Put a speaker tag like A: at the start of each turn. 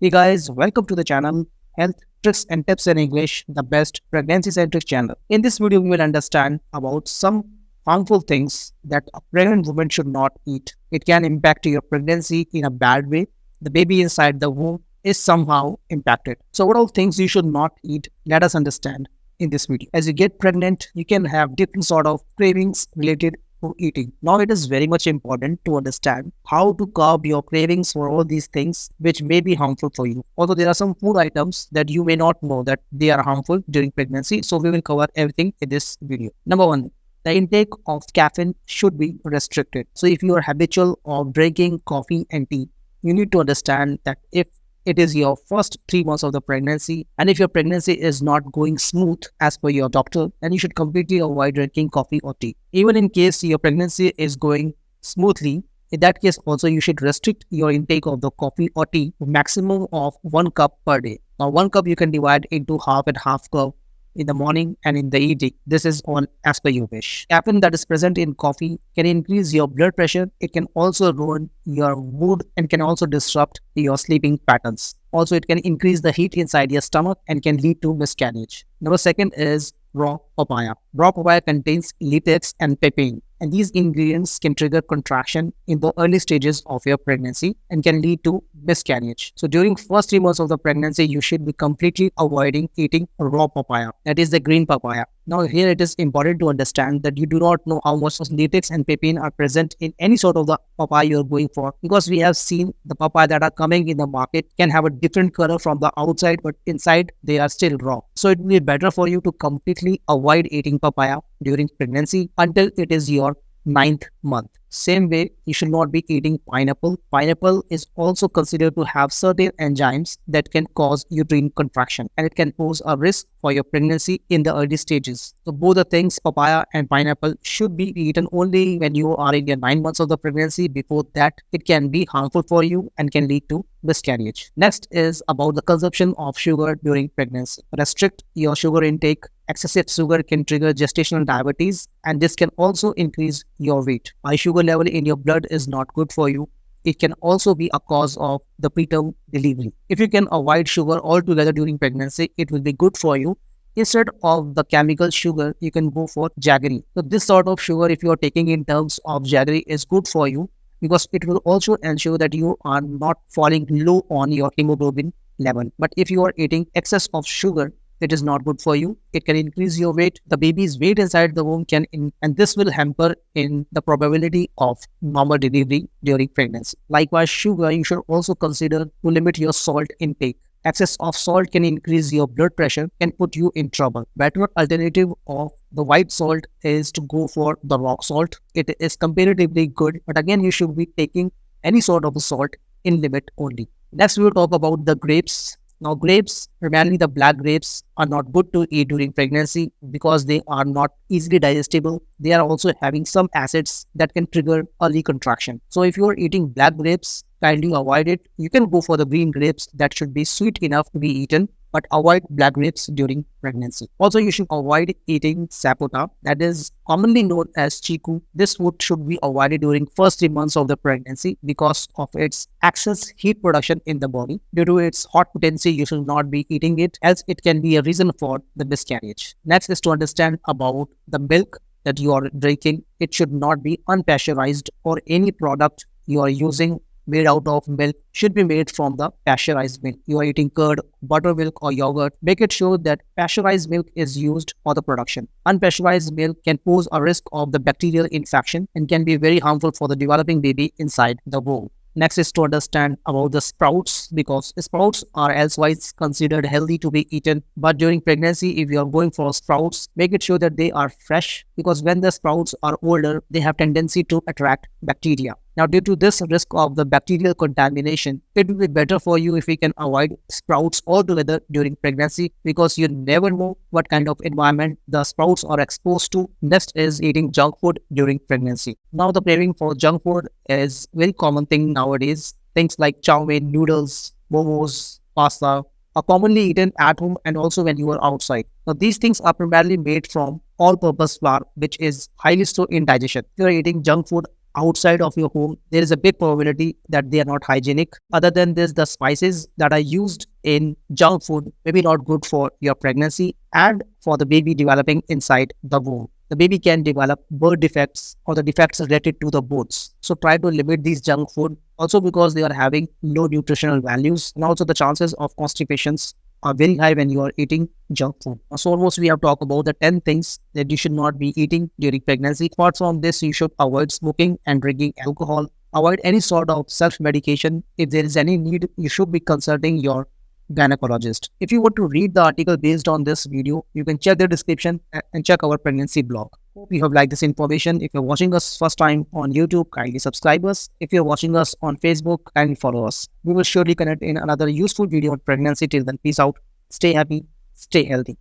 A: Hey guys, welcome to the channel Health Tricks and Tips in English, the best pregnancy-centric channel. In this video, we will understand about some harmful things that a pregnant woman should not eat. It can impact your pregnancy in a bad way. The baby inside the womb is somehow impacted. So what all things you should not eat, let us understand in this video. As you get pregnant, you can have different sort of cravings related to eating. Now it is very much important to understand how to curb your cravings for all these things which may be harmful for you. Although there are some food items that you may not know that they are harmful during pregnancy. So we will cover everything in this video. Number one, the intake of caffeine should be restricted. So if you are habitual of drinking coffee and tea, you need to understand that if it is your first 3 months of the pregnancy, and if your pregnancy is not going smooth as per your doctor, then you should completely avoid drinking coffee or tea. Even in case your pregnancy is going smoothly, in that case also you should restrict your intake of the coffee or tea to maximum of 1 cup per day. Now 1 cup you can divide into half and half cup in the morning and in the evening. This is all as per your wish. Caffeine that is present in coffee can increase your blood pressure. It can also ruin your mood and can also disrupt your sleeping patterns. Also, it can increase the heat inside your stomach and can lead to miscarriage. Number second is raw papaya. Raw papaya contains latex and papain, and these ingredients can trigger contraction in the early stages of your pregnancy and can lead to miscarriage. So during first 3 months of the pregnancy, you should be completely avoiding eating raw papaya. That is the green papaya. Now here it is important to understand that you do not know how much of latex and papain are present in any sort of the papaya you are going for, because we have seen the papaya that are coming in the market can have a different color from the outside, but inside they are still raw. So it will be better for you to completely avoid eating papaya during pregnancy until it is your 9th month. Same way, you should not be eating pineapple. Pineapple is also considered to have certain enzymes that can cause uterine contraction, and it can pose a risk for your pregnancy in the early stages. So both the things, papaya and pineapple, should be eaten only when you are in your 9 months of the pregnancy. Before that, it can be harmful for you and can lead to miscarriage. Next is about the consumption of sugar during pregnancy. Restrict your sugar intake. Excessive sugar can trigger gestational diabetes, and this can also increase your weight. High sugar level in your blood is not good for you. It can also be a cause of the preterm delivery. If you can avoid sugar altogether during pregnancy, it will be good for you. Instead of the chemical sugar, you can go for jaggery. So this sort of sugar, if you are taking in terms of jaggery, is good for you because it will also ensure that you are not falling low on your hemoglobin level. But if you are eating excess of sugar, it is not good for you. It can increase your weight. The baby's weight inside the womb and this will hamper in the probability of normal delivery during pregnancy. Likewise, sugar, you should also consider to limit your salt intake. Excess of salt can increase your blood pressure and put you in trouble. Better alternative of the white salt is to go for the rock salt. It is comparatively good, but again, you should be taking any sort of salt in limit only. Next, we will talk about the grapes. Now, grapes, primarily the black grapes, are not good to eat during pregnancy because they are not easily digestible. They are also having some acids that can trigger early contraction. So if you are eating black grapes, kindly avoid it. You can go for the green grapes that should be sweet enough to be eaten, but avoid black grapes during pregnancy. Also, you should avoid eating sapota, that is commonly known as chiku. This food should be avoided during first 3 months of the pregnancy because of its excess heat production in the body. Due to its hot potency, you should not be eating it, else it can be a reason for the miscarriage. Next is to understand about the milk that you are drinking. It should not be unpasteurized, or any product you are using made out of milk should be made from the pasteurized milk. You are eating curd, buttermilk or yogurt, make it sure that pasteurized milk is used for the production. Unpasteurized milk can pose a risk of the bacterial infection and can be very harmful for the developing baby inside the womb. Next is to understand about the sprouts, because sprouts are elsewise considered healthy to be eaten. But during pregnancy, if you are going for sprouts, make it sure that they are fresh, because when the sprouts are older, they have tendency to attract bacteria. Now, due to this risk of the bacterial contamination, it will be better for you if we can avoid sprouts altogether during pregnancy, because you never know what kind of environment the sprouts are exposed to. Next is eating junk food during pregnancy. Now, the craving for junk food is a very common thing nowadays. Things like chow mein, noodles, momos, pasta are commonly eaten at home and also when you are outside. Now, these things are primarily made from all-purpose flour, which is highly slow in digestion. If you are eating junk food outside of your home, there is a big probability that they are not hygienic. Other than this, the spices that are used in junk food may be not good for your pregnancy and for the baby developing inside the womb. The baby can develop birth defects or the defects related to the bones. So try to limit these junk food also because they are having low nutritional values, and also the chances of constipations are very high when you are eating junk food. So almost we have talked about the 10 things that you should not be eating during pregnancy. Apart from this, you should avoid smoking and drinking alcohol. Avoid any sort of self-medication. If there is any need, you should be consulting your gynecologist. If you want to read the article based on this video, you can check the description and check our pregnancy blog. Hope you have liked this information. If you're watching us first time on YouTube, kindly subscribe us. If you're watching us on Facebook, kindly follow us. We will surely connect in another useful video on pregnancy. Till then, peace out. Stay happy, stay healthy.